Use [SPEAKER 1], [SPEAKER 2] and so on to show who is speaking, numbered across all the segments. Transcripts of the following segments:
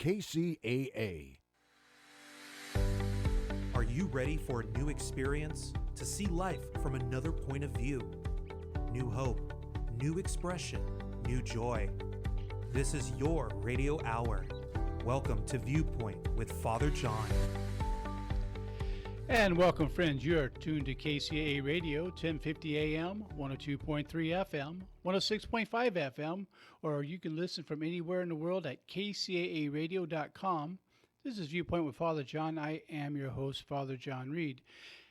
[SPEAKER 1] KCAA.
[SPEAKER 2] Are you ready for a new experience? To see life from another point of view? New hope, new expression, new joy. This is your radio hour. Welcome to Viewpoint with Father John.
[SPEAKER 3] And welcome, friends. You're tuned to KCAA Radio, 1050 AM, 102.3 FM, 106.5 FM, or you can listen from anywhere in the world at kcaaradio.com. This is Viewpoint with Father John. I am your host, Father John Reid.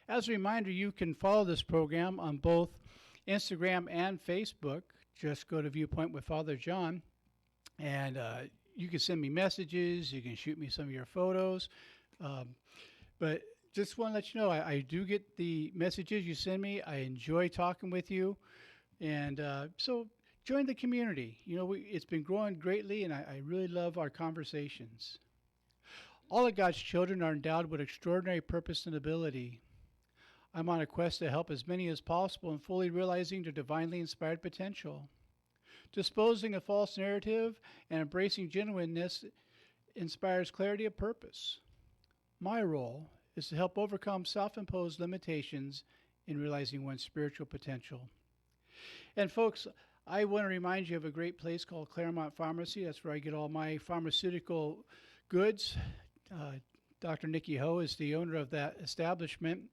[SPEAKER 3] As a reminder, you can follow this program on both Instagram and Facebook. Just go to Viewpoint with Father John, and you can send me messages. You can shoot me some of your photos. But just want to let you know, I do get the messages you send me. I enjoy talking with you. And so join the community. You know, it's been growing greatly, and I really love our conversations. All of God's children are endowed with extraordinary purpose and ability. I'm on a quest to help as many as possible in fully realizing their divinely inspired potential. Disposing of false narrative and embracing genuineness inspires clarity of purpose. My role is to help overcome self-imposed limitations in realizing one's spiritual potential. And folks, I want to remind you of a great place called Claremont Pharmacy. That's where I get all my pharmaceutical goods. Dr. Nikki Ho is the owner of that establishment.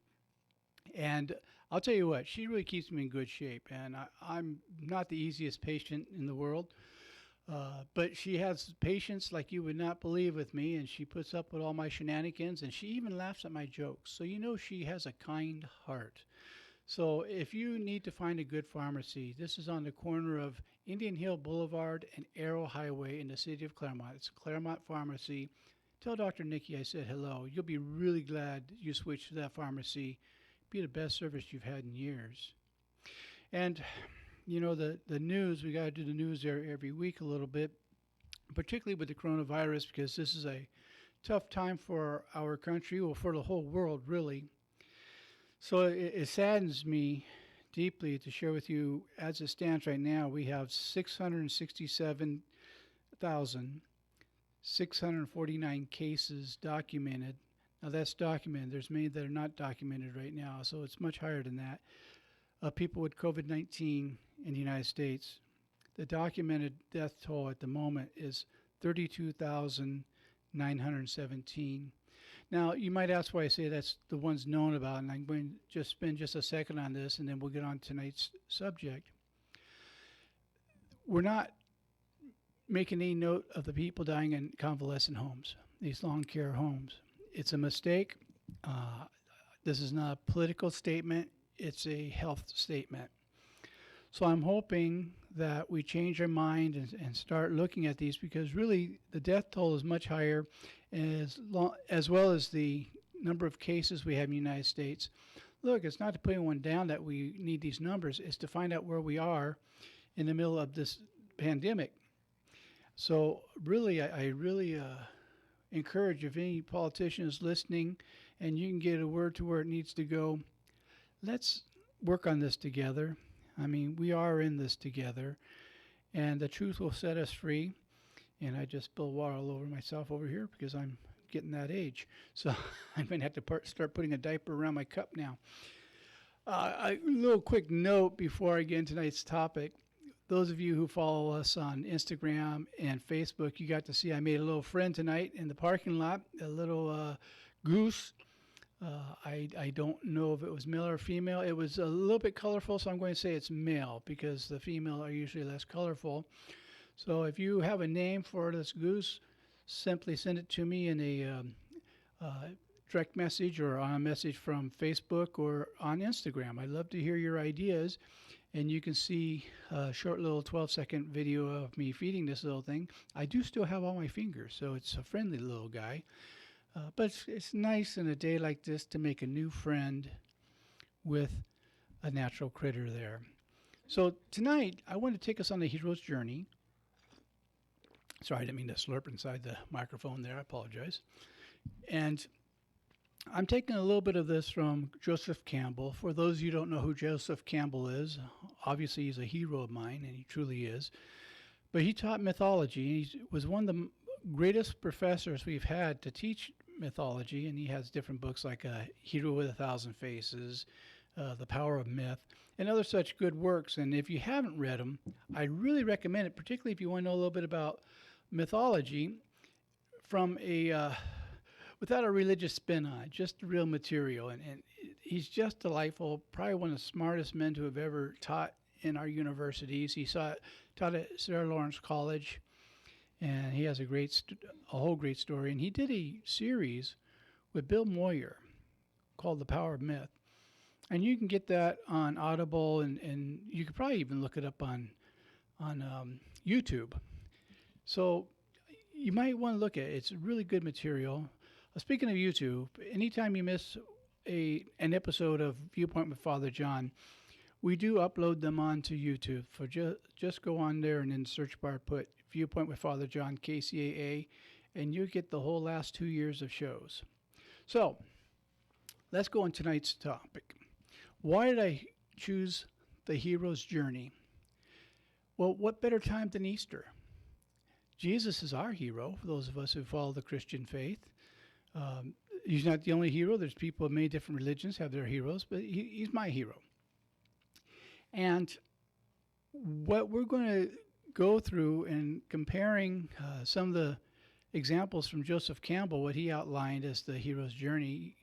[SPEAKER 3] And I'll tell you what, she really keeps me in good shape. And I'm not the easiest patient in the world. But she has patience like you would not believe with me, and she puts up with all my shenanigans, and she even laughs at my jokes. So you know she has a kind heart. So if you need to find a good pharmacy, this is on the corner of Indian Hill Boulevard and Arrow Highway in the city of Claremont. It's Claremont Pharmacy. Tell Dr. Nikki I said hello. You'll be really glad you switched to that pharmacy. Be the best service you've had in years. And you know, the news, we got to do the news there every week a little bit, particularly with the coronavirus, because this is a tough time for our country, well, for the whole world, really. So it saddens me deeply to share with you, as it stands right now, we have 667,649 cases documented. Now, that's documented. There's many that are not documented right now, so it's much higher than that. People with COVID-19 in the United States. The documented death toll at the moment is 32,917. Now, you might ask why I say that's the ones known about, and I'm going to just spend just a second on this, and then we'll get on to tonight's subject. We're not making any note of the people dying in convalescent homes, these long care homes. It's a mistake. This is not a political statement. It's a health statement. So I'm hoping that we change our mind and start looking at these, because really the death toll is much higher, as well as the number of cases we have in the United States. Look, it's not to put anyone down that we need these numbers. It's to find out where we are in the middle of this pandemic. So really, I really encourage, if any politician is listening and you can get a word to where it needs to go, let's work on this together. I mean, we are in this together, and the truth will set us free. And I just spilled water all over myself over here because I'm getting that age. So I'm going to have to start putting a diaper around my cup now. A little quick note before I get into tonight's topic. Those of you who follow us on Instagram and Facebook, you got to see I made a little friend tonight in the parking lot, a little goose. I don't know if it was male or female. It was a little bit colorful, so I'm going to say it's male, because the female are usually less colorful. So if you have a name for this goose, simply send it to me in a direct message or on a message from Facebook or on Instagram. I'd love to hear your ideas. And you can see a short little 12-second video of me feeding this little thing. I do still have all my fingers, so it's a friendly little guy. But it's nice in a day like this to make a new friend with a natural critter there. So tonight, I want to take us on the hero's journey. Sorry, I didn't mean to slurp inside the microphone there. I apologize. And I'm taking a little bit of this from Joseph Campbell. For those of you who don't know who Joseph Campbell is, obviously he's a hero of mine, and he truly is. But he taught mythology. He was one of the greatest professors we've had to teach mythology, and he has different books like Hero with a Thousand Faces, The Power of Myth, and other such good works. And if you haven't read them, I really recommend it, particularly if you want to know a little bit about mythology from a without a religious spin on it, just the real material. And he's just delightful, probably one of the smartest men to have ever taught in our universities. He taught at Sarah Lawrence College, and he has a whole great story. And he did a series with Bill Moyer called The Power of Myth. And you can get that on Audible, and you could probably even look it up on YouTube. So you might want to look at it. It's really good material. Speaking of YouTube, anytime you miss an episode of Viewpoint with Father John, we do upload them onto YouTube. So just go on there and in the search bar put Viewpoint with Father John, KCAA, and you get the whole last 2 years of shows. So let's go on tonight's topic. Why did I choose the hero's journey? Well, what better time than Easter? Jesus is our hero, for those of us who follow the Christian faith. He's not the only hero. There's people of many different religions have their heroes, but he's my hero. And what we're going to go through in comparing some of the examples from Joseph Campbell, what he outlined as the hero's journey,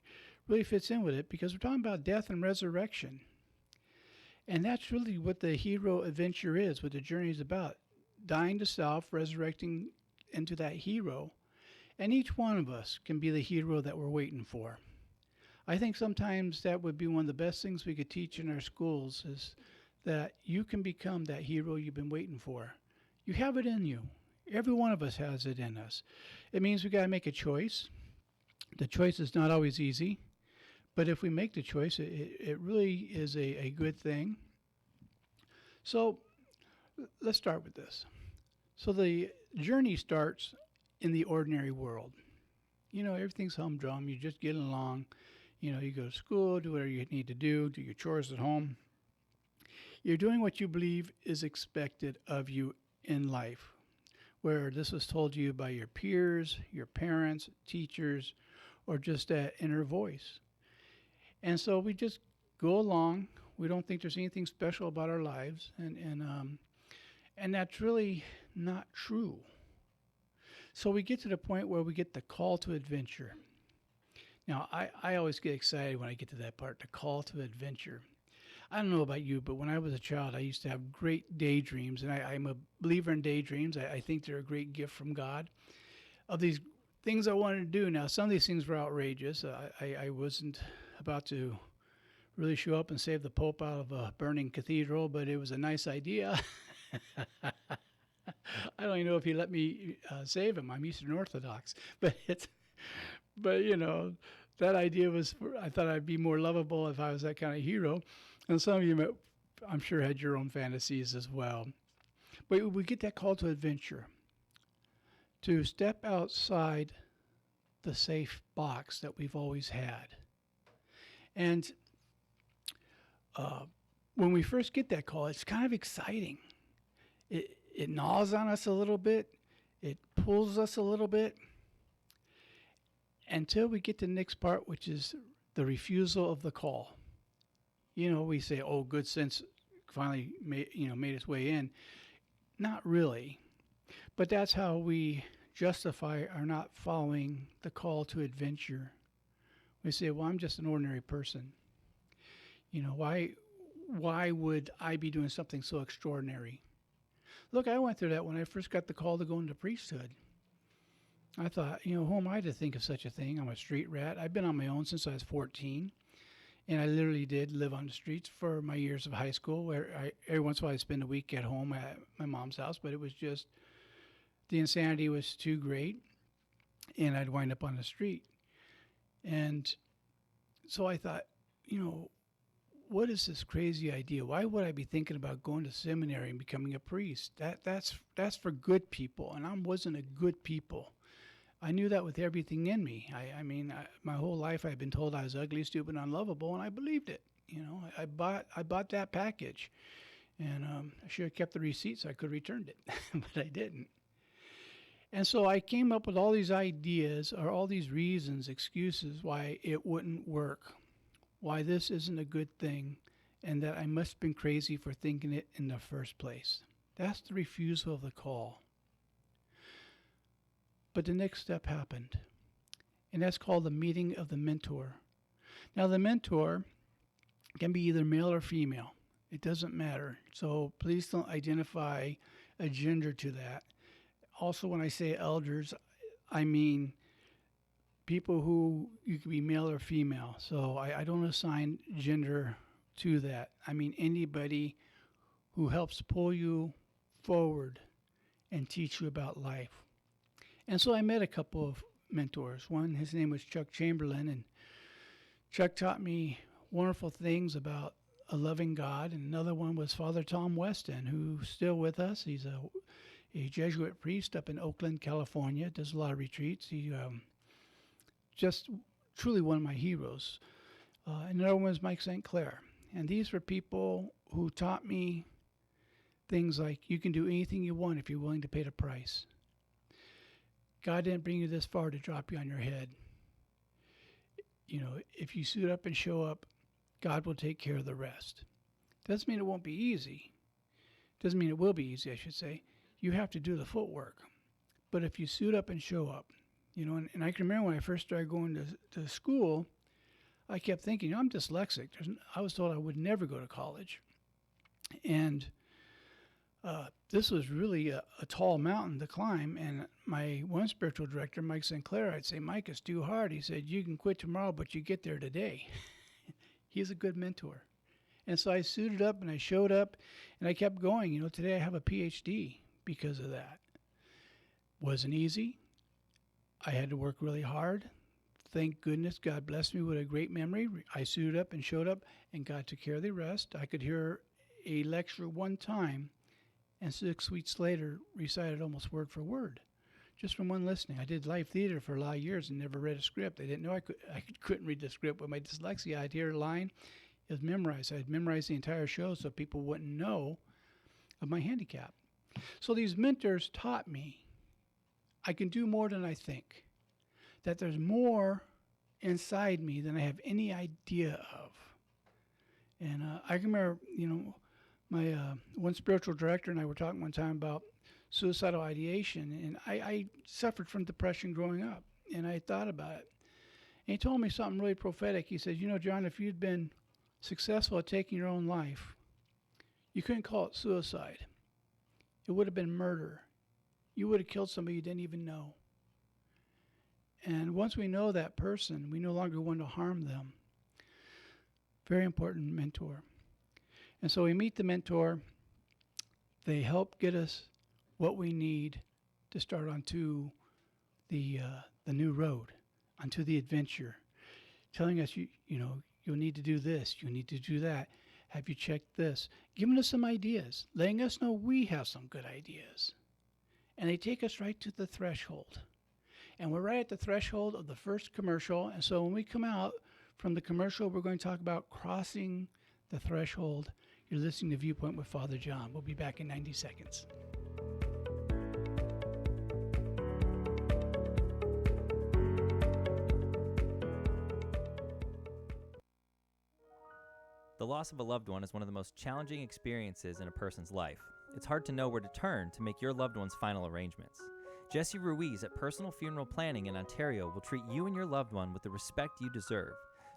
[SPEAKER 3] really fits in with it, because we're talking about death and resurrection. And that's really what the hero adventure is, what the journey is about. Dying to self, resurrecting into that hero. And each one of us can be the hero that we're waiting for. I think sometimes that would be one of the best things we could teach in our schools, is that you can become that hero you've been waiting for. You have it in you. Every one of us has it in us. It means we got to make a choice. The choice is not always easy, but if we make the choice, it really is a good thing. So let's start with this. So the journey starts in the ordinary world. You know, everything's humdrum. You're just getting along. You know, you go to school, do whatever you need to do your chores at home. You're doing what you believe is expected of you in life, where this was told to you by your peers, your parents, teachers, or just that inner voice. And so we just go along. We don't think there's anything special about our lives, and that's really not true. So we get to the point where we get the call to adventure. Now, I always get excited when I get to that part, the call to adventure. I don't know about you, but when I was a child, I used to have great daydreams, and I'm a believer in daydreams. I think they're a great gift from God, of these things I wanted to do. Now, some of these things were outrageous. I wasn't about to really show up and save the Pope out of a burning cathedral, but it was a nice idea. I don't even know if he let me save him. I'm Eastern Orthodox, but you know, that idea was, I thought I'd be more lovable if I was that kind of hero. And some of you, I'm sure, had your own fantasies as well. But we get that call to adventure, to step outside the safe box that we've always had. And when we first get that call, it's kind of exciting. It gnaws on us a little bit. It pulls us a little bit. Until we get to the next part, which is the refusal of the call. You know, we say, oh, good sense finally made its way in. Not really. But that's how we justify our not following the call to adventure. We say, well, I'm just an ordinary person. You know, why would I be doing something so extraordinary? Look, I went through that when I first got the call to go into priesthood. I thought, you know, who am I to think of such a thing? I'm a street rat. I've been on my own since I was 14. And I literally did live on the streets for my years of high school, where every once in a while I'd spend a week at home at my mom's house, but it was just, the insanity was too great, and I'd wind up on the street. And so I thought, you know, what is this crazy idea? Why would I be thinking about going to seminary and becoming a priest? That's for good people, and I wasn't a good people. I knew that with everything in me. I mean, my whole life I've been told I was ugly, stupid, unlovable, and I believed it. You know, I bought that package, and I should have kept the receipt so I could have returned it, but I didn't. And so I came up with all these ideas or all these reasons, excuses why it wouldn't work, why this isn't a good thing, and that I must have been crazy for thinking it in the first place. That's the refusal of the call. But the next step happened, and that's called the meeting of the mentor. Now, the mentor can be either male or female. It doesn't matter. So please don't identify a gender to that. Also, when I say elders, I mean people who you can be male or female. So I don't assign gender to that. I mean anybody who helps pull you forward and teach you about life. And so I met a couple of mentors. One, his name was Chuck Chamberlain, and Chuck taught me wonderful things about a loving God. And another one was Father Tom Weston, who's still with us. He's a Jesuit priest up in Oakland, California, does a lot of retreats. He just truly one of my heroes. And another one was Mike St. Clair. And these were people who taught me things like you can do anything you want if you're willing to pay the price. God didn't bring you this far to drop you on your head. You know, if you suit up and show up, God will take care of the rest. Doesn't mean it won't be easy. Doesn't mean it will be easy, I should say. You have to do the footwork. But if you suit up and show up, you know, and I can remember when I first started going to school, I kept thinking, I'm dyslexic. I was told I would never go to college. And this was really a tall mountain to climb. And my one spiritual director, Mike St. Clair, I'd say, Mike, it's too hard. He said, you can quit tomorrow, but you get there today. He's a good mentor. And so I suited up and I showed up and I kept going. You know, today I have a Ph.D. because of that. Wasn't easy. I had to work really hard. Thank goodness God blessed me with a great memory. I suited up and showed up and God took care of the rest. I could hear a lecture one time and 6 weeks later recited almost word for word just from one listening. I did live theater for a lot of years and never read a script. They didn't know I couldn't read the script. With my dyslexia, I'd hear a line, it was memorized. I'd memorize the entire show so people wouldn't know of my handicap. So these mentors taught me I can do more than I think, that there's more inside me than I have any idea of. And I remember, you know, my one spiritual director and I were talking one time about suicidal ideation, and I suffered from depression growing up, and I thought about it. And he told me something really prophetic. He said, you know, John, if you'd been successful at taking your own life, you couldn't call it suicide. It would have been murder. You would have killed somebody you didn't even know. And once we know that person, we no longer want to harm them. Very important mentor. And so we meet the mentor. They help get us what we need to start onto the new road, onto the adventure, telling us, you'll need to do this, you need to do that. Have you checked this? Giving us some ideas, letting us know we have some good ideas. And they take us right to the threshold. And we're right at the threshold of the first commercial. And so when we come out from the commercial, we're going to talk about crossing the threshold. You're listening to Viewpoint with Father John. We'll be back in 90 seconds.
[SPEAKER 1] The loss of a loved one is one of the most challenging experiences in a person's life. It's hard to know where to turn to make your loved one's final arrangements. Jesse Ruiz at Personal Funeral Planning in Ontario will treat you and your loved one with the respect you deserve.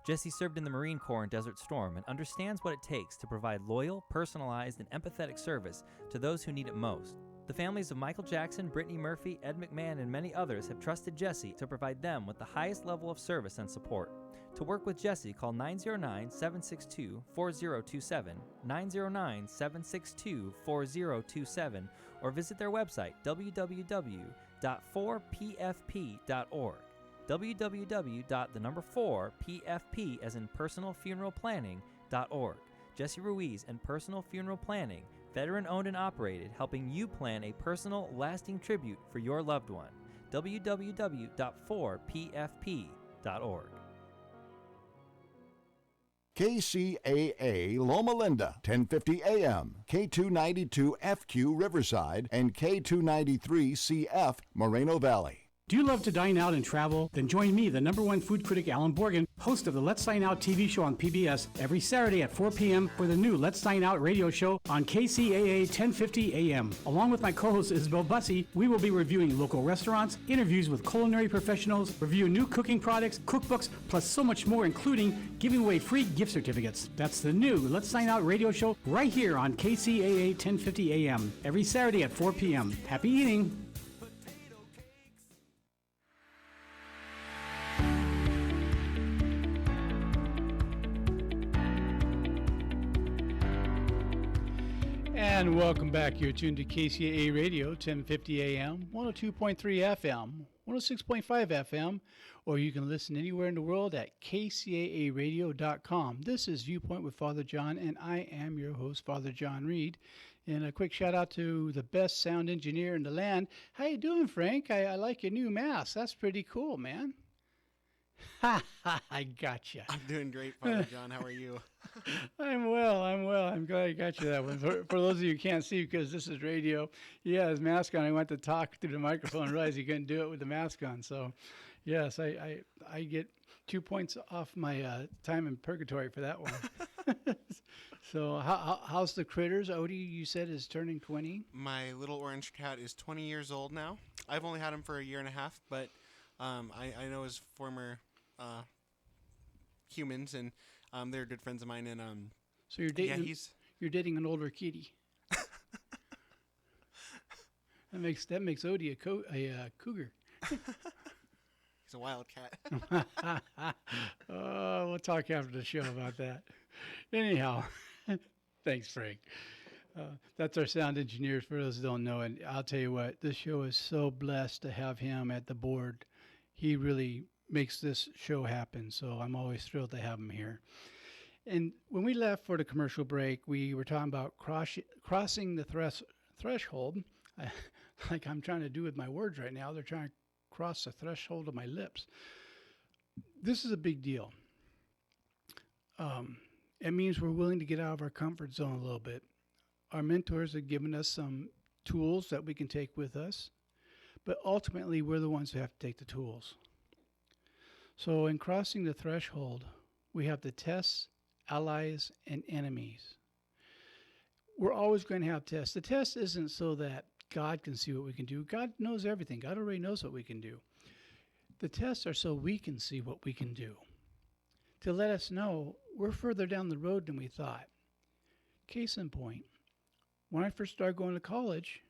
[SPEAKER 1] Jesse served in the Marine Corps in Desert Storm and understands what it takes to provide loyal, personalized, and empathetic service to those who need it most. The families of Michael Jackson, Brittany Murphy, Ed McMahon, and many others have trusted Jesse to provide them with the highest level of service and support. To work with Jesse, call 909-762-4027, 909-762-4027, or visit their website, www.4pfp.org, www.4pfp as in personalfuneralplanning.org. Jesse Ruiz and Personal Funeral Planning, veteran-owned and operated, helping you plan a personal, lasting tribute for your loved one. www.4pfp.org.
[SPEAKER 4] KCAA Loma Linda, 1050 AM, K292FQ Riverside, and K293CF Moreno Valley.
[SPEAKER 3] Do you love to dine out and travel? Then join me, the #1 food critic Alan Borgen, host of the Let's Dine Out TV show on PBS, every Saturday at 4 p.m. for the new Let's Dine Out radio show on KCAA 1050 AM. Along with my co-host Isabel Bussey, we will be reviewing local restaurants, interviews with culinary professionals, review new cooking products, cookbooks, plus so much more, including giving away free gift certificates. That's the new Let's Dine Out radio show right here on KCAA 1050 AM, every Saturday at 4 p.m. Happy eating! And welcome back. You're tuned to KCAA Radio, 1050 AM, 102.3 FM, 106.5 FM, or you can listen anywhere in the world at kcaaradio.com. This is Viewpoint with Father John, and I am your host, Father John Reid. And a quick shout out to the best sound engineer in the land. How you doing, Frank? I like your new mask. That's pretty cool, man. Ha ha, I gotcha.
[SPEAKER 5] I'm doing great, Father John. How are you?
[SPEAKER 3] I'm well. I'm glad I got you that one. For those of you who can't see, because this is radio, he had his mask on. I went to talk through the microphone and realized he couldn't do it with the mask on. So, yes, I get 2 points off my time in purgatory for that one. So, how's the critters? Odie, you said, is turning 20?
[SPEAKER 5] My little orange cat is 20 years old now. I've only had him for a year and a half, but I know his former humans, and they're good friends of mine. And
[SPEAKER 3] so you're dating?
[SPEAKER 5] Yeah,
[SPEAKER 3] you're dating an older kitty. that makes Odie a cougar.
[SPEAKER 5] He's a wild cat.
[SPEAKER 3] We'll talk after the show about that. Anyhow, thanks, Frank. That's our sound engineer, for those who don't know. And I'll tell you what, this show is so blessed to have him at the board. He really makes this show happen, so I'm always thrilled to have him here. And when we left for the commercial break, we were talking about crossing the threshold, like I'm trying to do with my words right now. They're trying to cross the threshold of my lips. This is a big deal. It means we're willing to get out of our comfort zone a little bit. Our mentors have given us some tools that we can take with us, but ultimately we're the ones who have to take the tools. So in crossing the threshold, we have the tests, allies, and enemies. We're always going to have tests. The test isn't so that God can see what we can do. God knows everything. God already knows what we can do. The tests are so we can see what we can do, to let us know we're further down the road than we thought. Case in point, when I first started going to college,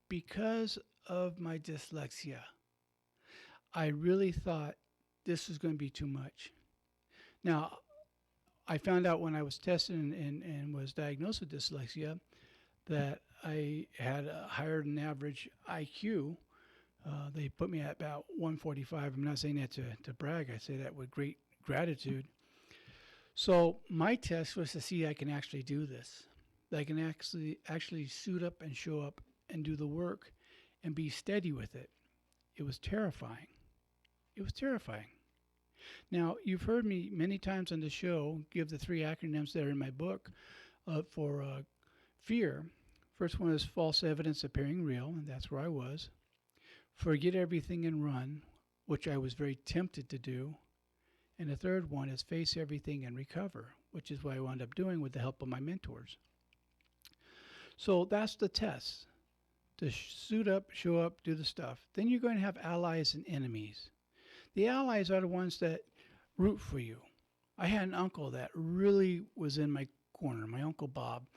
[SPEAKER 3] because of my dyslexia, I really thought this was going to be too much. Now, I found out when I was tested and was diagnosed with dyslexia that I had a higher than average IQ. They put me at about 145. I'm not saying that to brag. I say that with great gratitude. So my test was to see I can actually do this. That I can actually suit up and show up and do the work and be steady with it. It was terrifying. It was terrifying. Now, you've heard me many times on the show give the 3 acronyms that are in my book for fear. First one is false evidence appearing real, and that's where I was. Forget everything and run, which I was very tempted to do. And the third one is face everything and recover, which is what I wound up doing with the help of my mentors. So that's the test. To suit up, show up, do the stuff. Then you're going to have allies and enemies. The allies are the ones that root for you. I had an uncle that really was in my corner, my Uncle Bob.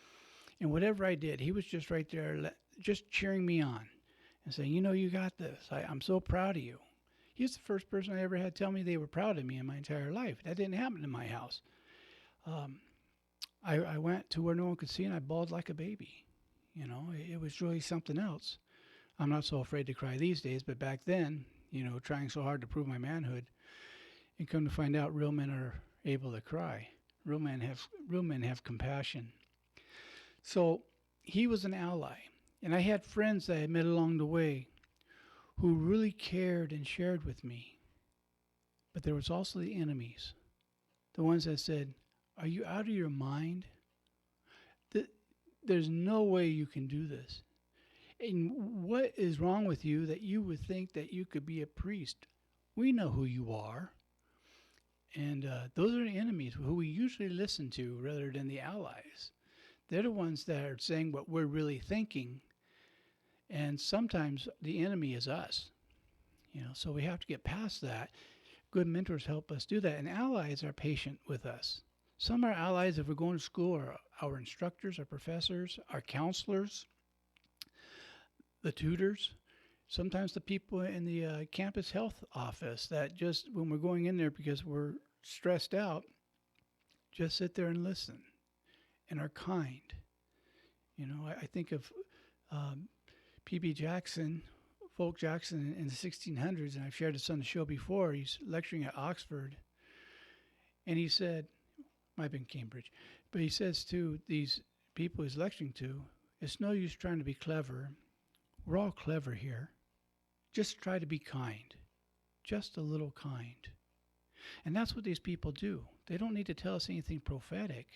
[SPEAKER 3] And whatever I did, he was just right there, just cheering me on and saying, you know, you got this. I'm so proud of you. He's the first person I ever had tell me they were proud of me in my entire life. That didn't happen in my house. I went to where no one could see, and I bawled like a baby. You know, it was really something else. I'm not so afraid to cry these days, but back then, you know, trying so hard to prove my manhood, and come to find out real men are able to cry. Real men have compassion. So he was an ally, and I had friends that I met along the way who really cared and shared with me. But there was also the enemies, the ones that said, Are you out of your mind? There's no way you can do this. And what is wrong with you that you would think that you could be a priest? We know who you are. And those are the enemies who we usually listen to rather than the allies. They're the ones that are saying what we're really thinking. And sometimes the enemy is us. So we have to get past that. Good mentors help us do that. And allies are patient with us. Some are allies if we're going to school, are our instructors, our professors, our counselors, the tutors. Sometimes the people in the campus health office that just, when we're going in there because we're stressed out, just sit there and listen and are kind. I think of P.B. Jackson, Folk Jackson in the 1600s, and I've shared this on the show before. He's lecturing at Oxford, and he said, might have been Cambridge, but he says to these people he's lecturing to, it's no use trying to be clever. We're all clever here. Just try to be kind. Just a little kind. And that's what these people do. They don't need to tell us anything prophetic.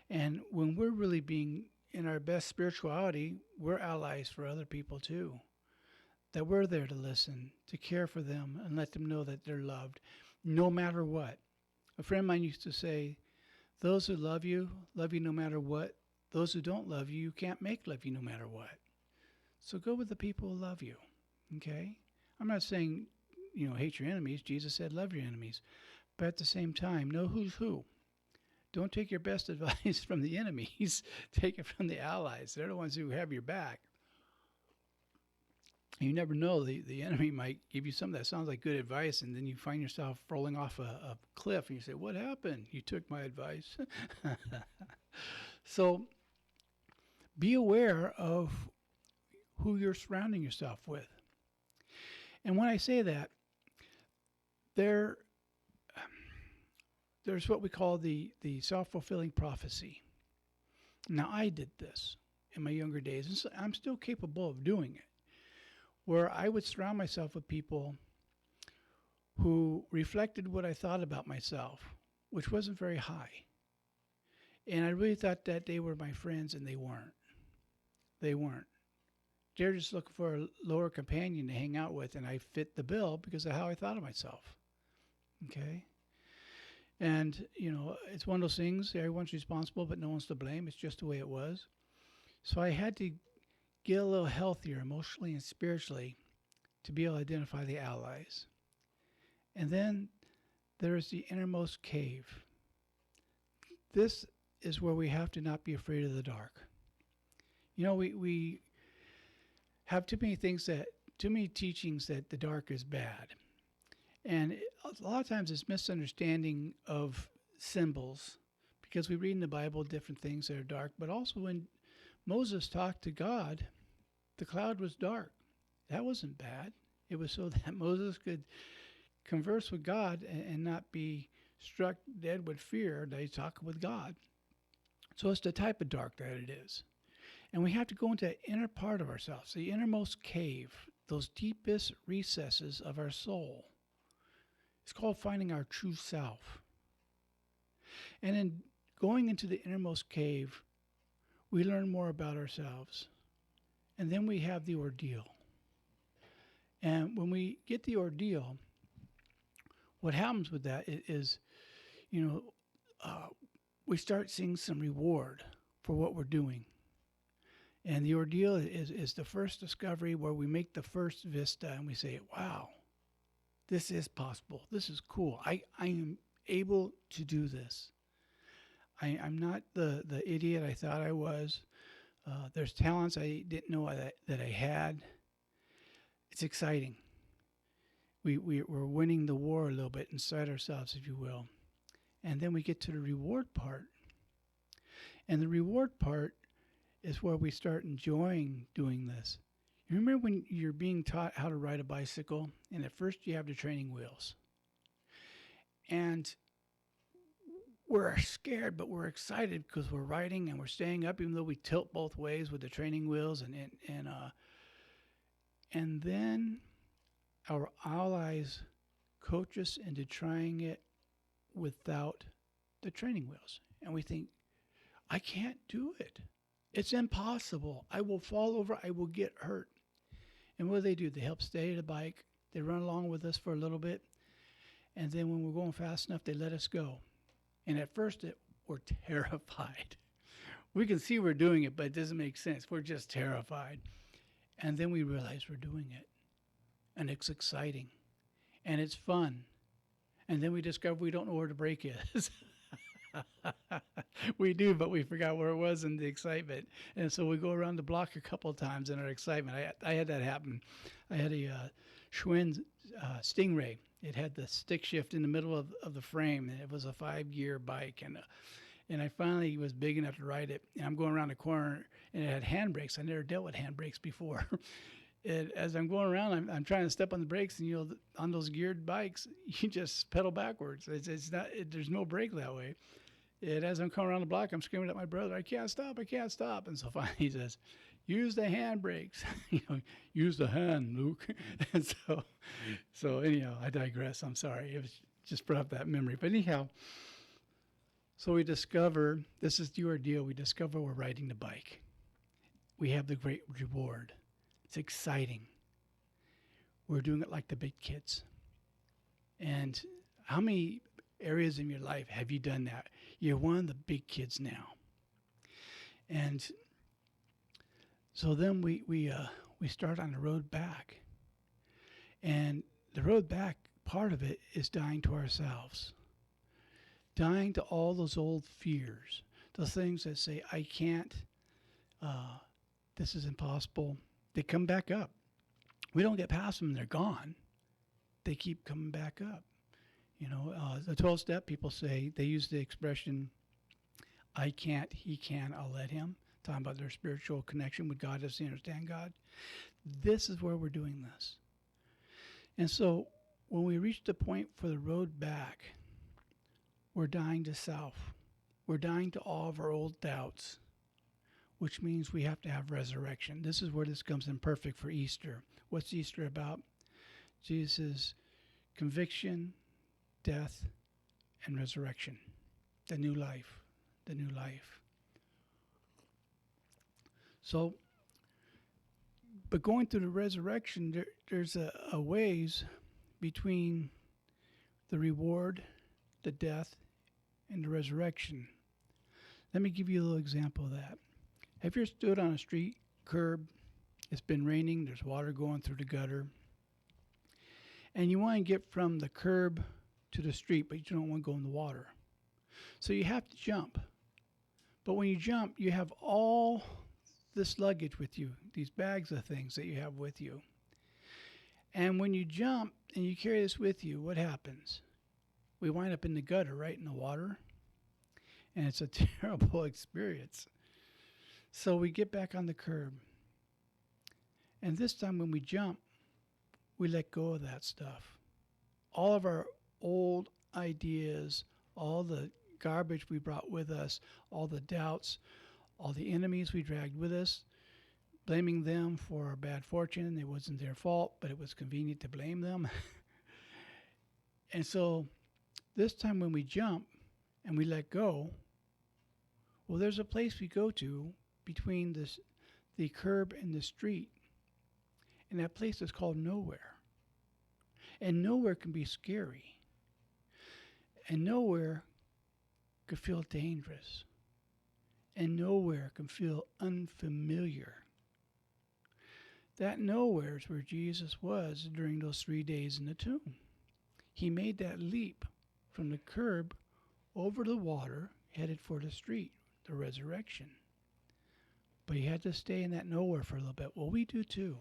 [SPEAKER 3] And when we're really being in our best spirituality, we're allies for other people too. That we're there to listen, to care for them, and let them know that they're loved, no matter what. A friend of mine used to say, those who love you no matter what. Those who don't love you, you can't make love you no matter what. So go with the people who love you, okay? I'm not saying, hate your enemies. Jesus said love your enemies. But at the same time, know who's who. Don't take your best advice from the enemies. Take it from the allies. They're the ones who have your back. You never know. The enemy might give you something that sounds like good advice, and then you find yourself rolling off a cliff, and you say, what happened? You took my advice. So be aware of who you're surrounding yourself with. And when I say that, there's what we call the self-fulfilling prophecy. Now, I did this in my younger days, and so I'm still capable of doing it, where I would surround myself with people who reflected what I thought about myself, which wasn't very high. And I really thought that they were my friends, and they weren't. They weren't. They're just looking for a lower companion to hang out with, and I fit the bill because of how I thought of myself. Okay? And, it's one of those things, everyone's responsible, but no one's to blame. It's just the way it was. So I had to get a little healthier emotionally and spiritually to be able to identify the allies. And then there's the innermost cave. This is where we have to not be afraid of the dark. We have too many teachings that the dark is bad. And a lot of times it's misunderstanding of symbols, because we read in the Bible different things that are dark, but also when Moses talked to God, the cloud was dark. That wasn't bad. It was so that Moses could converse with God and not be struck dead with fear that he's talking with God. So it's the type of dark that it is. And we have to go into the inner part of ourselves, the innermost cave, those deepest recesses of our soul. It's called finding our true self. And in going into the innermost cave, we learn more about ourselves. And then we have the ordeal. And when we get the ordeal, what happens with that is, we start seeing some reward for what we're doing. And the ordeal is the first discovery where we make the first vista and we say, wow, this is possible. This is cool. I am able to do this. I'm not the idiot I thought I was. There's talents I didn't know that I had. It's exciting. We're winning the war a little bit inside ourselves, if you will. And then we get to the reward part. And the reward part is where we start enjoying doing this. You remember when you're being taught how to ride a bicycle, and at first you have the training wheels. And we're scared, but we're excited because we're riding and we're staying up, even though we tilt both ways with the training wheels. And then our allies coach us into trying it without the training wheels. And we think, I can't do it. It's impossible. I will fall over. I will get hurt. And what do? They help steady the bike. They run along with us for a little bit. And then when we're going fast enough, they let us go. And at first, we're terrified. We can see we're doing it, but it doesn't make sense. We're just terrified. And then we realize we're doing it. And it's exciting. And it's fun. And then we discover we don't know where the brake is. We do, but we forgot where it was in the excitement. And so we go around the block a couple of times in our excitement. I had that happen. I had a Schwinn Stingray. It had the stick shift in the middle of the frame, and it was a 5-gear bike. And I finally was big enough to ride it. And I'm going around the corner, and it had handbrakes. I never dealt with handbrakes before. And as I'm going around, I'm trying to step on the brakes, and on those geared bikes, you just pedal backwards. It's not. There's no brake that way. And as I'm coming around the block, I'm screaming at my brother, I can't stop. And so finally he says, use the handbrakes. Use the hand, Luke. And so anyhow, I digress. I'm sorry. It was just brought up that memory. But anyhow, so we discover, this is your deal. We discover we're riding the bike. We have the great reward. It's exciting. We're doing it like the big kids. And how many areas in your life have you done that? You're one of the big kids now. And so then we start on the road back. And the road back, part of it is dying to ourselves. Dying to all those old fears. The things that say, I can't, this is impossible. They come back up. We don't get past them, they're gone. They keep coming back up. The 12-step, people say, they use the expression, I can't, he can, I'll let him. Talking about their spiritual connection with God as they understand God. This is where we're doing this. And so when we reach the point for the road back, we're dying to self. We're dying to all of our old doubts, which means we have to have resurrection. This is where this comes in perfect for Easter. What's Easter about? Jesus' conviction, death, and resurrection. The new life. The new life. So, but going through the resurrection, there's a ways between the reward, the death, and the resurrection. Let me give you a little example of that. Have you ever stood on a street curb? It's been raining, there's water going through the gutter, and you want to get from the curb to the street, but you don't want to go in the water. So you have to jump. But when you jump, you have all this luggage with you, these bags of things that you have with you. And when you jump and you carry this with you, what happens? We wind up in the gutter, right in the water. And it's a terrible experience. So we get back on the curb. And this time when we jump, we let go of that stuff. All of our old ideas, all the garbage we brought with us, all the doubts, all the enemies we dragged with us, blaming them for our bad fortune. It wasn't their fault, but it was convenient to blame them. And so this time when we jump and we let go, well, there's a place we go to between the curb and the street. And that place is called nowhere. And nowhere can be scary. And nowhere could feel dangerous. And nowhere can feel unfamiliar. That nowhere is where Jesus was during those 3 days in the tomb. He made that leap from the curb over the water, headed for the street, the resurrection. But he had to stay in that nowhere for a little bit. Well, we do too.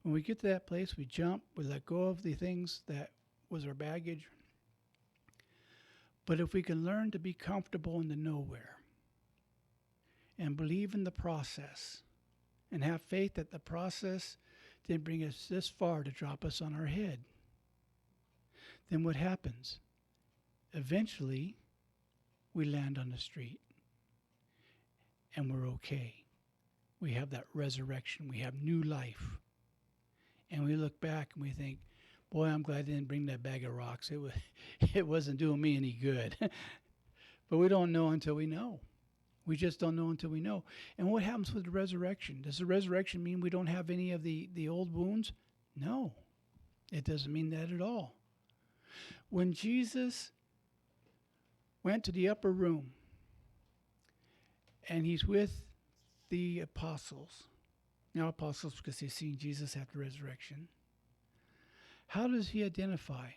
[SPEAKER 3] When we get to that place, we jump, we let go of the things that was our baggage. But if we can learn to be comfortable in the nowhere and believe in the process and have faith that the process didn't bring us this far to drop us on our head, then what happens? Eventually, we land on the street and we're okay. We have that resurrection. We have new life. And we look back and we think, boy, I'm glad I didn't bring that bag of rocks. It wasn't doing me any good. But we don't know until we know. We just don't know until we know. And what happens with the resurrection? Does the resurrection mean we don't have any of the old wounds? No, it doesn't mean that at all. When Jesus went to the upper room and he's with the apostles, now apostles because they've seen Jesus after resurrection, how does he identify?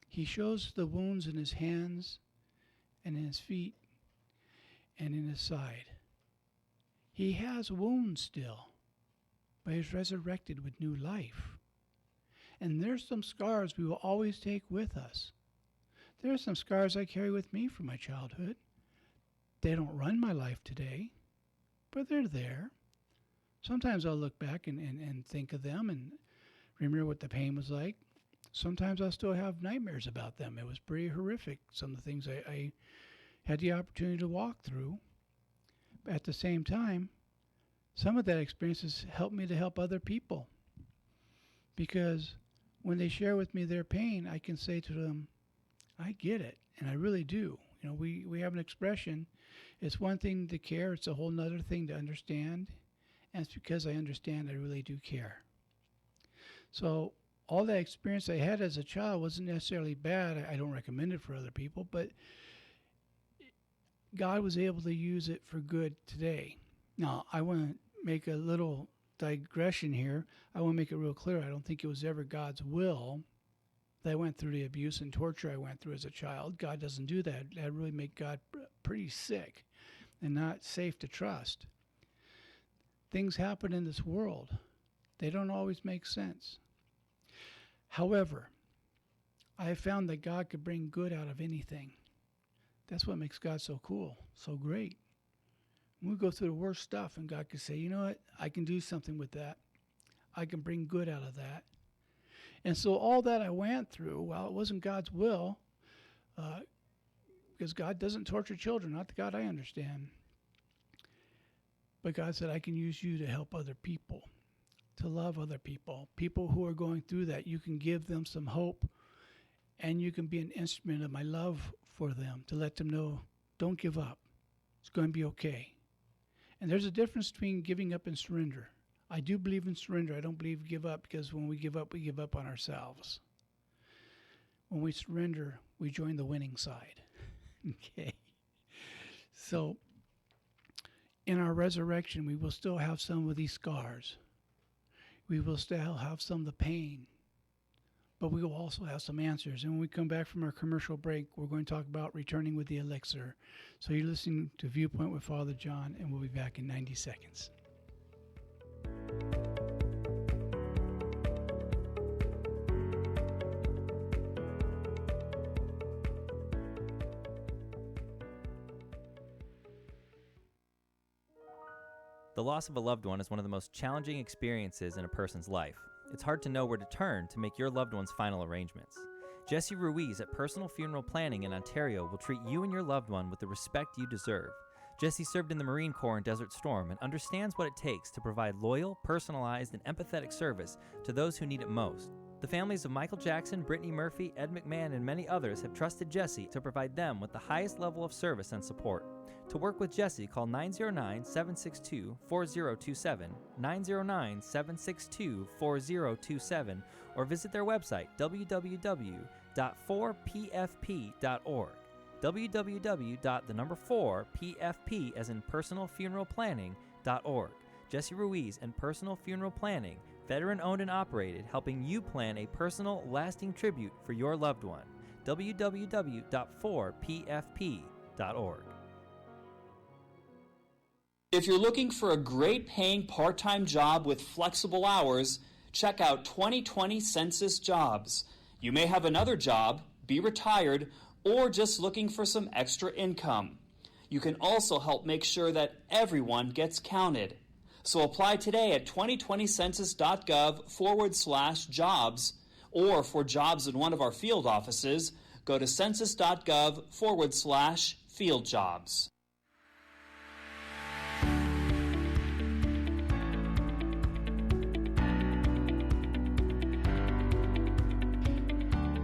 [SPEAKER 3] He shows the wounds in his hands and in his feet and in his side. He has wounds still, but he's resurrected with new life. And there's some scars we will always take with us. There are some scars I carry with me from my childhood. They don't run my life today, but they're there. Sometimes I'll look back and think of them and remember what the pain was like. Sometimes I'll still have nightmares about them. It was pretty horrific, some of the things I had the opportunity to walk through. But at the same time, some of that experience has helped me to help other people. Because when they share with me their pain, I can say to them, I get it, and I really do. You know, we have an expression, it's one thing to care, it's a whole nother thing to understand. And it's because I understand I really do care. So all that experience I had as a child wasn't necessarily bad. I don't recommend it for other people, but God was able to use it for good today. Now, I want to make a little digression here. I want to make it real clear. I don't think it was ever God's will that I went through the abuse and torture I went through as a child. God doesn't do that. That really make God pretty sick and not safe to trust. Things happen in this world. They don't always make sense. However, I have found that God could bring good out of anything. That's what makes God so cool, so great. We go through the worst stuff and God can say, you know what, I can do something with that. I can bring good out of that. And so all that I went through, while it wasn't God's will, because God doesn't torture children, not the God I understand. But God said, I can use you to help other people, to love other people, people who are going through that. You can give them some hope, and you can be an instrument of my love for them to let them know, don't give up. It's going to be okay. And there's a difference between giving up and surrender. I do believe in surrender. I don't believe give up, because when we give up on ourselves. When we surrender, we join the winning side. Okay. So in our resurrection, we will still have some of these scars. We will still have some of the pain. But we will also have some answers. And when we come back from our commercial break, we're going to talk about returning with the elixir. So you're listening to Viewpoint with Father John, and we'll be back in 90 seconds.
[SPEAKER 1] The loss of a loved one is one of the most challenging experiences in a person's life. It's hard to know where to turn to make your loved one's final arrangements. Jesse Ruiz at Personal Funeral Planning in Ontario will treat you and your loved one with the respect you deserve. Jesse served in the Marine Corps in Desert Storm and understands what it takes to provide loyal, personalized, and empathetic service to those who need it most. The families of Michael Jackson, Brittany Murphy, Ed McMahon, and many others have trusted Jesse to provide them with the highest level of service and support. To work with Jesse, call 909-762-4027, 909-762-4027, or visit their website, www.4pfp.org. www.4pfp as in personal funeral planning.org. Jesse Ruiz and Personal Funeral Planning, veteran-owned and operated, helping you plan a personal, lasting tribute for your loved one. www.4pfp.org.
[SPEAKER 6] If you're looking for a great paying part-time job with flexible hours, check out 2020 Census Jobs. You may have another job, be retired, or just looking for some extra income. You can also help make sure that everyone gets counted. So apply today at 2020census.gov/jobs, or for jobs in one of our field offices, go to census.gov/fieldjobs.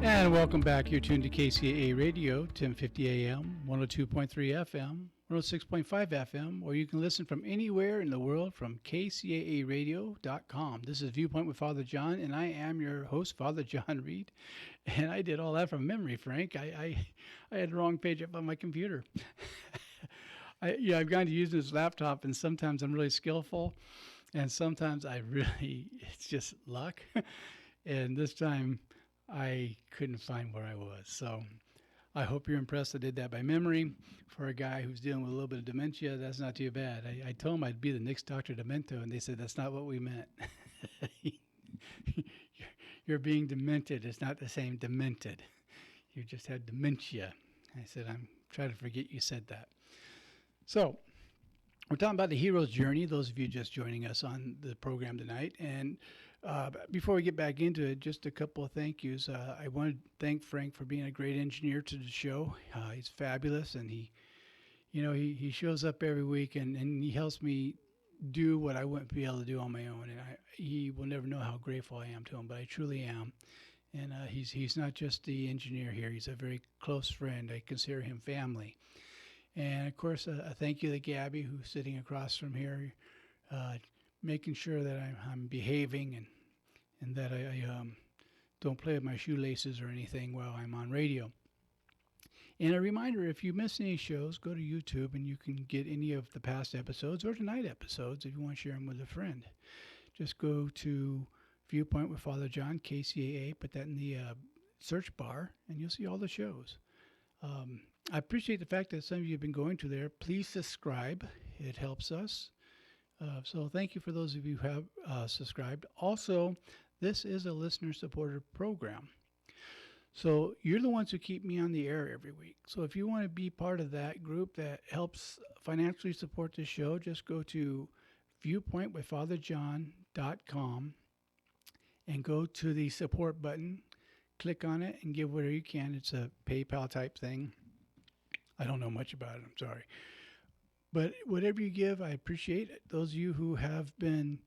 [SPEAKER 3] And welcome back. You're tuned to KCAA Radio, 1050 AM, 102.3 FM, 106.5 FM, or you can listen from anywhere in the world from KCAAradio.com. This is Viewpoint with Father John, and I am your host, Father John Reid. And I did all that from memory, Frank. I had the wrong page up on my computer. I've gone to use this laptop, and sometimes I'm really skillful, and sometimes it's just luck. And this time, I couldn't find where I was. So I hope you're impressed I did that by memory. For a guy who's dealing with a little bit of dementia, that's not too bad. I told him I'd be the next Dr. Demento, and they said, that's not what we meant. You're being demented. It's not the same demented. You just had dementia. I said, I'm trying to forget you said that. So we're talking about the hero's journey, those of you just joining us on the program tonight. And before we get back into it, just a couple of thank yous. I want to thank Frank for being a great engineer to the show. He's fabulous, and he shows up every week and he helps me do what I wouldn't be able to do on my own. And he will never know how grateful I am to him, but I truly am. And he's not just the engineer here; he's a very close friend. I consider him family. And of course, a thank you to Gabby, who's sitting across from here, making sure that I'm behaving and that I don't play with my shoelaces or anything while I'm on radio. And a reminder, if you miss any shows, go to YouTube and you can get any of the past episodes or tonight episodes if you want to share them with a friend. Just go to Viewpoint with Father John, KCAA, put that in the search bar, and you'll see all the shows. I appreciate the fact that some of you have been going to there. Please subscribe. It helps us. So thank you for those of you who have subscribed. Also, this is a listener-supported program. So you're the ones who keep me on the air every week. So if you want to be part of that group that helps financially support the show, just go to viewpointwithfatherjohn.com and go to the support button. Click on it and give whatever you can. It's a PayPal type thing. I don't know much about it. I'm sorry. But whatever you give, I appreciate it. Those of you who have been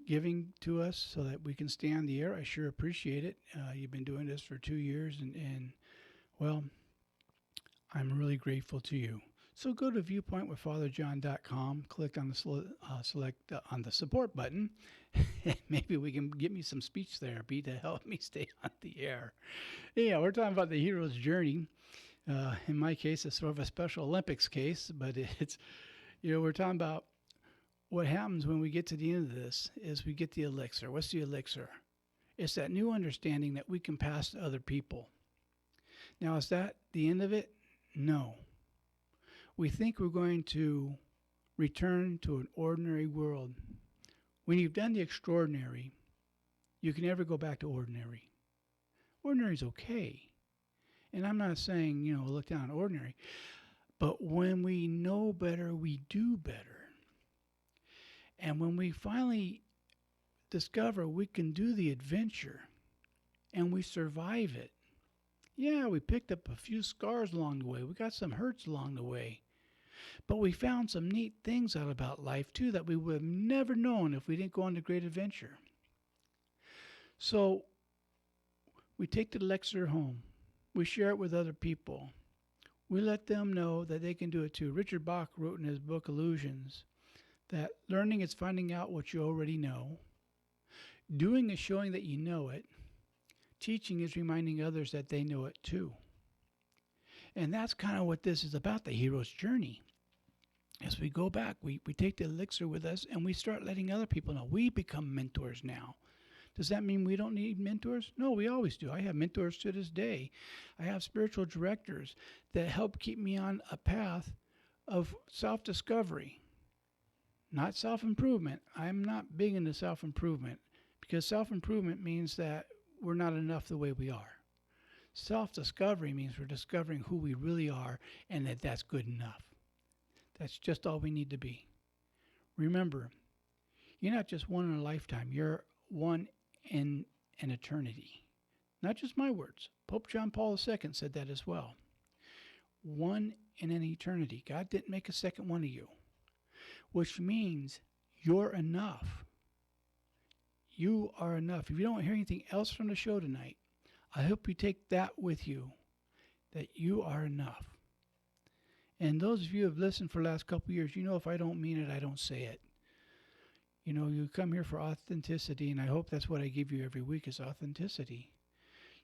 [SPEAKER 3] giving to us so that we can stay on the air, I sure appreciate it. You've been doing this for 2 years, and well, I'm really grateful to you. So go to viewpointwithfatherjohn.com, click on the select on the support button, and maybe we can get me some speech therapy to help me stay on the air. Yeah, we're talking about the hero's journey. In my case, it's sort of a Special Olympics case, but it's, we're talking about what happens when we get to the end of this is we get the elixir. What's the elixir? It's that new understanding that we can pass to other people. Now, is that the end of it? No. We think we're going to return to an ordinary world. When you've done the extraordinary, you can never go back to ordinary. Ordinary is okay. And I'm not saying, look down on ordinary. But when we know better, we do better. And when we finally discover we can do the adventure and we survive it, yeah, we picked up a few scars along the way. We got some hurts along the way. But we found some neat things out about life, too, that we would have never known if we didn't go on the great adventure. So we take the elixir home. We share it with other people. We let them know that they can do it, too. Richard Bach wrote in his book, Illusions, that learning is finding out what you already know. Doing is showing that you know it. Teaching is reminding others that they know it too. And that's kind of what this is about, the hero's journey. As we go back, we take the elixir with us and we start letting other people know. We become mentors now. Does that mean we don't need mentors? No, we always do. I have mentors to this day. I have spiritual directors that help keep me on a path of self-discovery. Not self-improvement. I'm not big into self-improvement because self-improvement means that we're not enough the way we are. Self-discovery means we're discovering who we really are and that that's good enough. That's just all we need to be. Remember, you're not just one in a lifetime. You're one in an eternity. Not just my words. Pope John Paul II said that as well. One in an eternity. God didn't make a second one of you. Which means you're enough. You are enough. If you don't hear anything else from the show tonight, I hope you take that with you, that you are enough. And those of you who have listened for the last couple of years, you know if I don't mean it, I don't say it. You know, you come here for authenticity, and I hope that's what I give you every week is authenticity.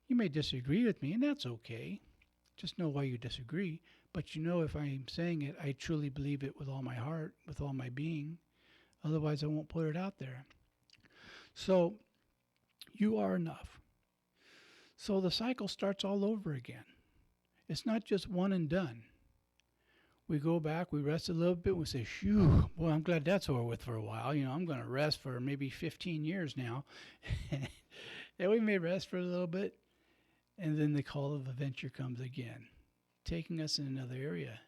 [SPEAKER 3] You may disagree with me, and that's okay. Just know why you disagree. But you know if I'm saying it, I truly believe it with all my heart, with all my being. Otherwise, I won't put it out there. So, you are enough. So the cycle starts all over again. It's not just one and done. We go back, we rest a little bit, we say, phew, boy, I'm glad that's over with for a while. You know, I'm going to rest for maybe 15 years now. And we may rest for a little bit, and then the call of adventure comes again, taking us in another area.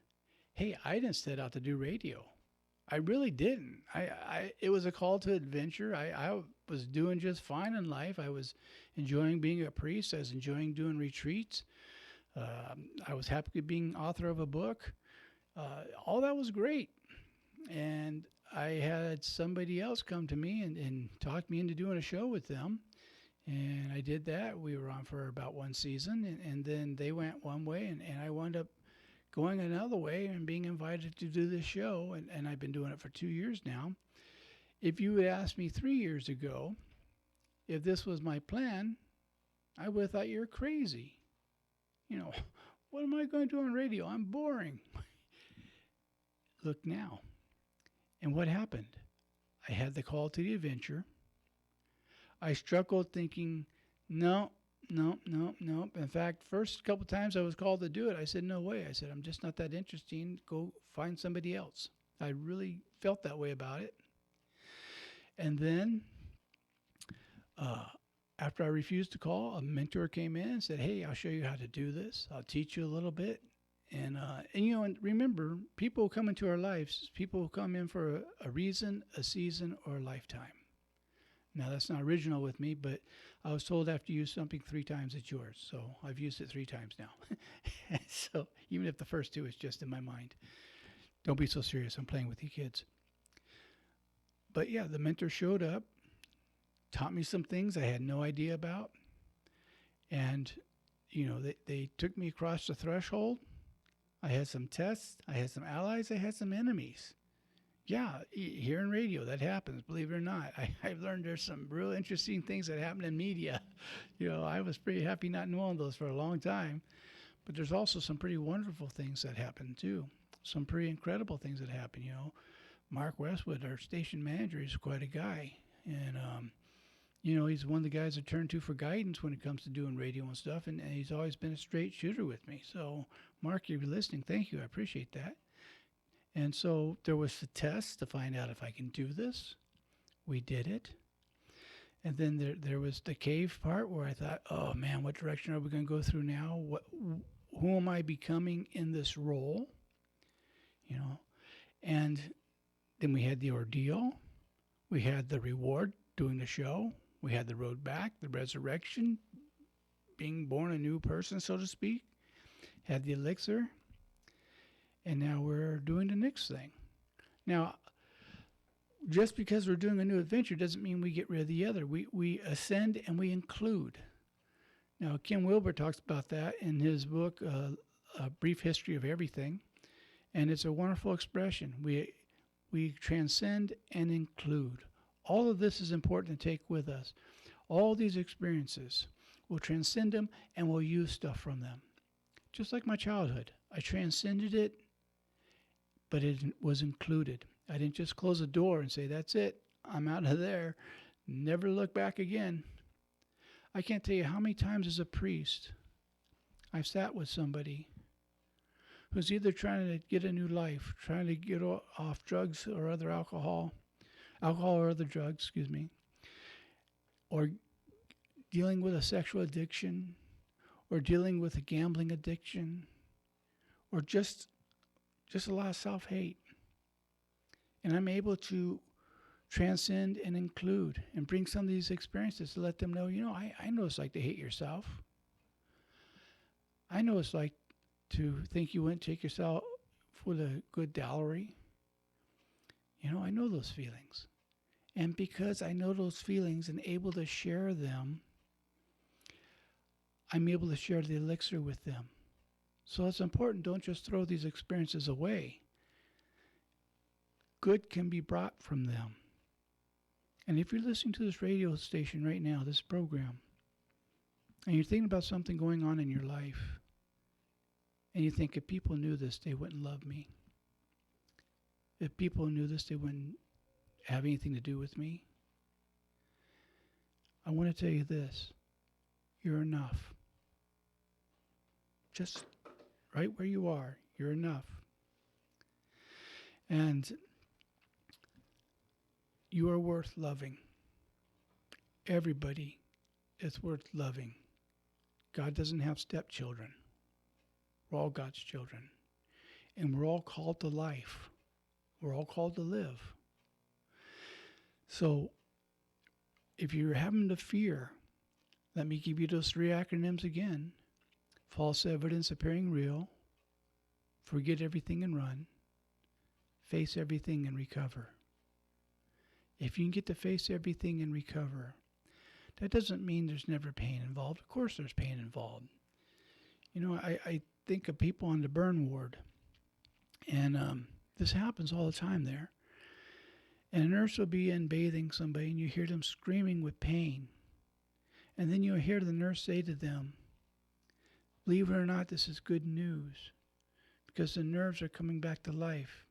[SPEAKER 3] Hey, I didn't set out to do radio. I really didn't. It was a call to adventure. I was doing just fine in life. I was enjoying being a priest. I was enjoying doing retreats. I was happy being author of a book. All that was great. And I had somebody else come to me and talk me into doing a show with them. And I did that. We were on for about one season. And then they went one way, and I wound up going another way and being invited to do this show. And I've been doing it for 2 years now. If you had asked me 3 years ago if this was my plan, I would have thought you're crazy. You know, what am I going to do on radio? I'm boring. Look now. And what happened? I had the call to the adventure. I struggled thinking, no. In fact, first couple times I was called to do it, I said, no way. I said, I'm just not that interesting. Go find somebody else. I really felt that way about it. And then after I refused to call, a mentor came in and said, hey, I'll show you how to do this. I'll teach you a little bit. And you know, and remember, people come into our lives. People come in for a reason, a season, or a lifetime. Now, that's not original with me, but I was told after you use something 3 times, it's yours. So I've used it 3 times now. So even if the first 2 is just in my mind, don't be so serious. I'm playing with you kids. But yeah, the mentor showed up, taught me some things I had no idea about. And, you know, they took me across the threshold. I had some tests. I had some allies. I had some enemies. Yeah, here in radio, that happens, believe it or not. I've learned there's some real interesting things that happen in media. You know, I was pretty happy not knowing those for a long time. But there's also some pretty wonderful things that happen, too. Some pretty incredible things that happen, you know. Mark Westwood, our station manager, is quite a guy. And, you know, he's one of the guys I turn to for guidance when it comes to doing radio and stuff. And he's always been a straight shooter with me. So, Mark, if you're listening, thank you. I appreciate that. And so there was the test to find out if I can do this. We did it. And then there was the cave part where I thought, oh, man, what direction are we going to go through now? Who am I becoming in this role? You know, and then we had the ordeal. We had the reward, doing the show. We had the road back, the resurrection, being born a new person, so to speak. Had the elixir. And now we're doing the next thing. Now, just because we're doing a new adventure doesn't mean we get rid of the other. We ascend and we include. Now, Kim Wilber talks about that in his book, A Brief History of Everything. And it's a wonderful expression. We transcend and include. All of this is important to take with us. All these experiences, we'll transcend them and we'll use stuff from them. Just like my childhood. I transcended it, but it was included. I didn't just close the door and say, that's it, I'm out of there, never look back again. I can't tell you how many times as a priest I've sat with somebody who's either trying to get a new life, trying to get off drugs or other alcohol or other drugs, or dealing with a sexual addiction, or dealing with a gambling addiction, or just a lot of self-hate. And I'm able to transcend and include and bring some of these experiences to let them know, you know, I know it's like to hate yourself. I know it's like to think you wouldn't take yourself with a good dowry. You know, I know those feelings. And because I know those feelings and able to share them, I'm able to share the elixir with them. So it's important, don't just throw these experiences away. Good can be brought from them. And if you're listening to this radio station right now, this program, and you're thinking about something going on in your life, and you think, if people knew this, they wouldn't love me. If people knew this, they wouldn't have anything to do with me. I want to tell you this. You're enough. Just right where you are, you're enough. And you are worth loving. Everybody is worth loving. God doesn't have stepchildren. We're all God's children. And we're all called to life. We're all called to live. So, if you're having to fear, let me give you those 3 acronyms again. False evidence appearing real. Forget everything and run. Face everything and recover. If you can get to face everything and recover, that doesn't mean there's never pain involved. Of course there's pain involved. You know, I think of people on the burn ward, and this happens all the time there. And a nurse will be in bathing somebody, and you hear them screaming with pain. And then you'll hear the nurse say to them, believe it or not, this is good news, because the nerves are coming back to life.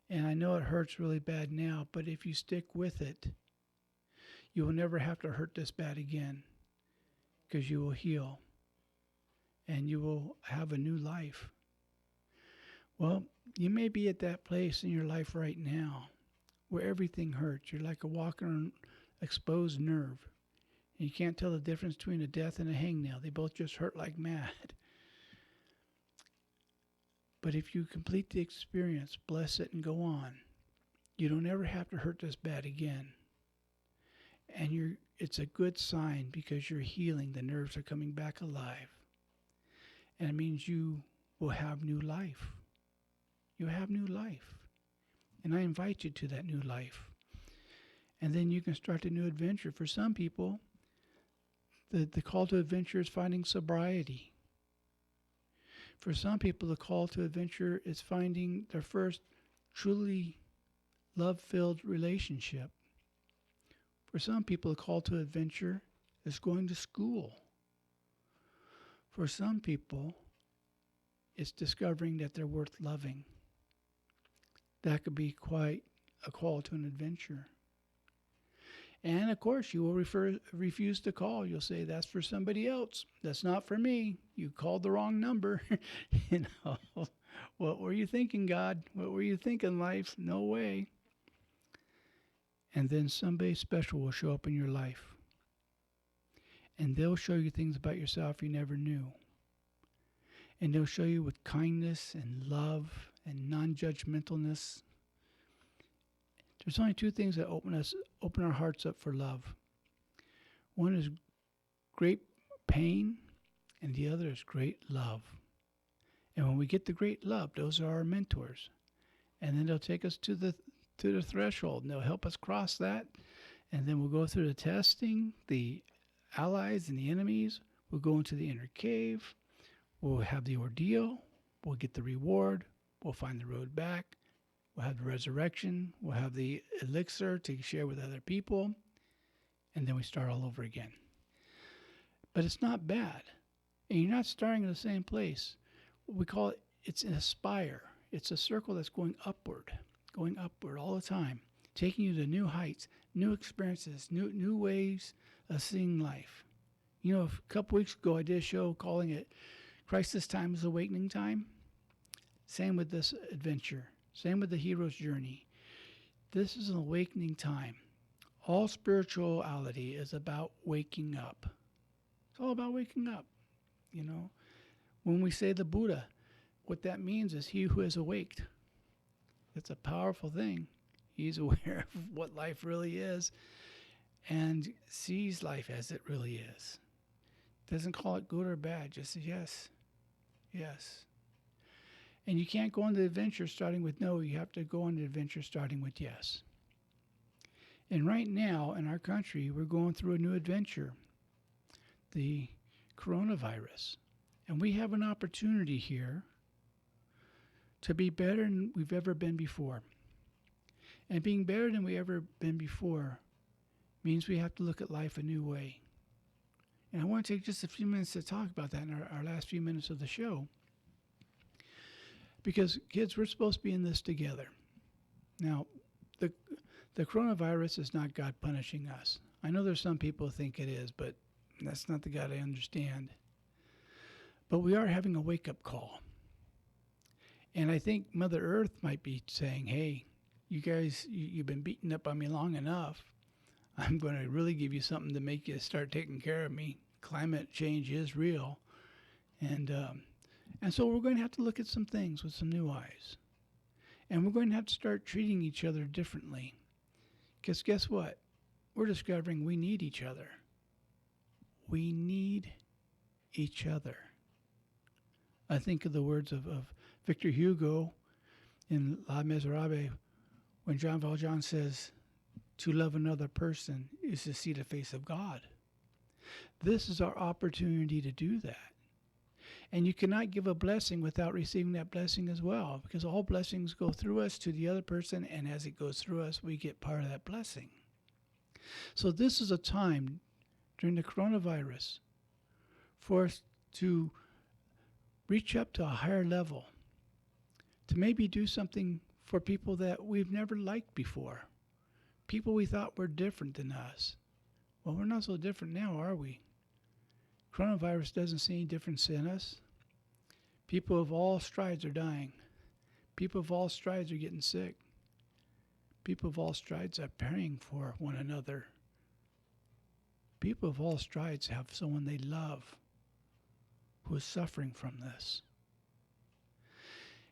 [SPEAKER 3] And I know it hurts really bad now, but if you stick with it, you will never have to hurt this bad again, because you will heal and you will have a new life. Well, you may be at that place in your life right now where everything hurts. You're like a walking on exposed nerve. And you can't tell the difference between a death and a hangnail. They both just hurt like mad. But if you complete the experience, bless it, and go on, you don't ever have to hurt this bad again. And it's a good sign, because you're healing. The nerves are coming back alive. And it means you will have new life. You have new life. And I invite you to that new life. And then you can start a new adventure. For some people, the call to adventure is finding sobriety. For some people, the call to adventure is finding their first truly love-filled relationship. For some people, the call to adventure is going to school. For some people, it's discovering that they're worth loving. That could be quite a call to an adventure. And of course, you will refuse to call. You'll say, that's for somebody else. That's not for me. You called the wrong number. You know, what were you thinking, God? What were you thinking, life? No way. And then somebody special will show up in your life. And they'll show you things about yourself you never knew. And they'll show you with kindness and love and non-judgmentalness. There's only 2 things that open our hearts up for love. One is great pain, and the other is great love. And when we get the great love, those are our mentors. And then they'll take us to the threshold, and they'll help us cross that. And then we'll go through the testing, the allies and the enemies. We'll go into the inner cave. We'll have the ordeal. We'll get the reward. We'll find the road back. We'll have the resurrection. We'll have the elixir to share with other people. And then we start all over again. But it's not bad. And you're not starting in the same place. We call it, it's an aspire. It's a circle that's going upward all the time, taking you to new heights, new experiences, new ways of seeing life. You know, a couple weeks ago, I did a show calling it Crisis Time is Awakening Time. Same with this adventure. Same with the hero's journey. This is an awakening time. All spirituality is about waking up. It's all about waking up, you know. When we say the Buddha, what that means is he who is awaked. It's a powerful thing. He's aware of what life really is and sees life as it really is. Doesn't call it good or bad, just says yes, yes. And you can't go on the adventure starting with no. You have to go on the adventure starting with yes. And right now in our country, we're going through a new adventure. The coronavirus. And we have an opportunity here to be better than we've ever been before. And being better than we ever been before means we have to look at life a new way. And I want to take just a few minutes to talk about that in our last few minutes of the show. Because, kids, we're supposed to be in this together. Now, the coronavirus is not God punishing us. I know there's some people who think it is, but that's not the God I understand. But we are having a wake-up call. And I think Mother Earth might be saying, hey, you guys, you've been beating up on me long enough. I'm going to really give you something to make you start taking care of me. Climate change is real. And so we're going to have to look at some things with some new eyes. And we're going to have to start treating each other differently. Because guess what? We're discovering we need each other. We need each other. I think of the words of Victor Hugo in Les Miserables when Jean Valjean says, to love another person is to see the face of God. This is our opportunity to do that. And you cannot give a blessing without receiving that blessing as well, because all blessings go through us to the other person, and as it goes through us, we get part of that blessing. So this is a time during the coronavirus for us to reach up to a higher level, to maybe do something for people that we've never liked before, people we thought were different than us. Well, we're not so different now, are we? Coronavirus doesn't see any difference in us. People of all strides are dying. People of all strides are getting sick. People of all strides are praying for one another. People of all strides have someone they love who is suffering from this.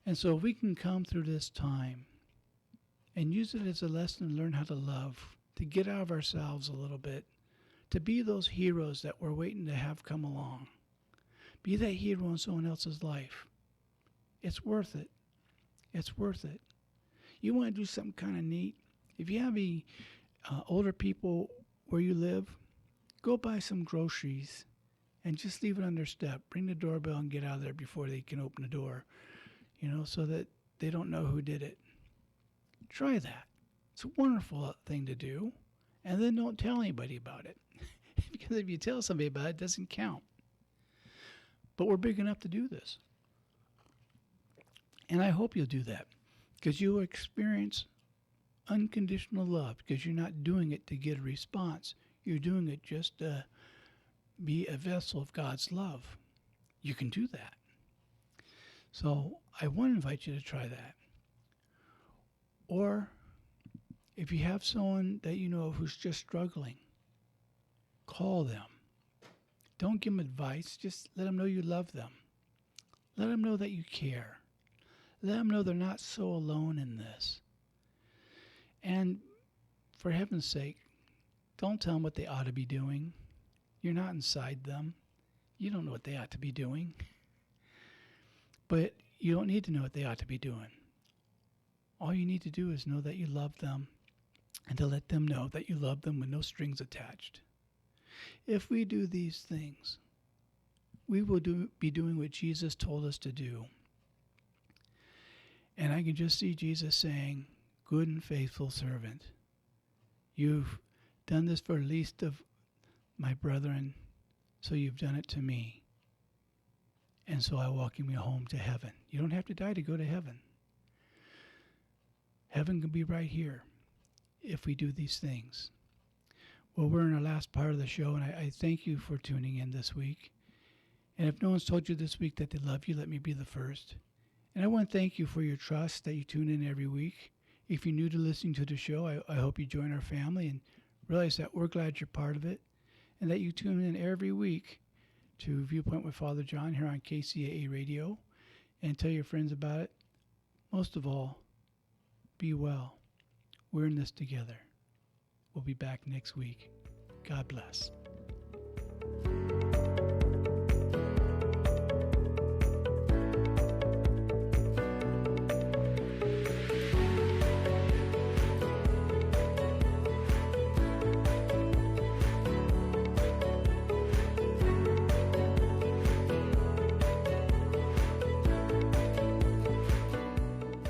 [SPEAKER 3] And so if we can come through this time and use it as a lesson to learn how to love, to get out of ourselves a little bit, to be those heroes that we're waiting to have come along. Be that hero in someone else's life. It's worth it. It's worth it. You want to do something kind of neat? If you have any older people where you live, go buy some groceries and just leave it on their step. Ring the doorbell and get out of there before they can open the door, so that they don't know who did it. Try that. It's a wonderful thing to do. And then don't tell anybody about it. Because if you tell somebody about it, it doesn't count. But we're big enough to do this. And I hope you'll do that. Because you'll experience unconditional love. Because you're not doing it to get a response. You're doing it just to be a vessel of God's love. You can do that. So I want to invite you to try that. Or if you have someone that you know who's just struggling, call them. Don't give them advice. Just let them know you love them. Let them know that you care. Let them know they're not so alone in this. And for heaven's sake, don't tell them what they ought to be doing. You're not inside them. You don't know what they ought to be doing. But you don't need to know what they ought to be doing. All you need to do is know that you love them, and to let them know that you love them with no strings attached. If we do these things, we will be doing what Jesus told us to do. And I can just see Jesus saying, good and faithful servant, you've done this for the least of my brethren, so you've done it to me. And so I welcome you home to heaven. You don't have to die to go to heaven. Heaven can be right here if we do these things. Well, we're in our last part of the show, and I thank you for tuning in this week. And if no one's told you this week that they love you, let me be the first. And I want to thank you for your trust that you tune in every week. If you're new to listening to the show, I hope you join our family and realize that we're glad you're part of it, and that you tune in every week to Viewpoint with Father John here on KCAA Radio, and tell your friends about it. Most of all, be well. We're in this together. We'll be back next week. God bless.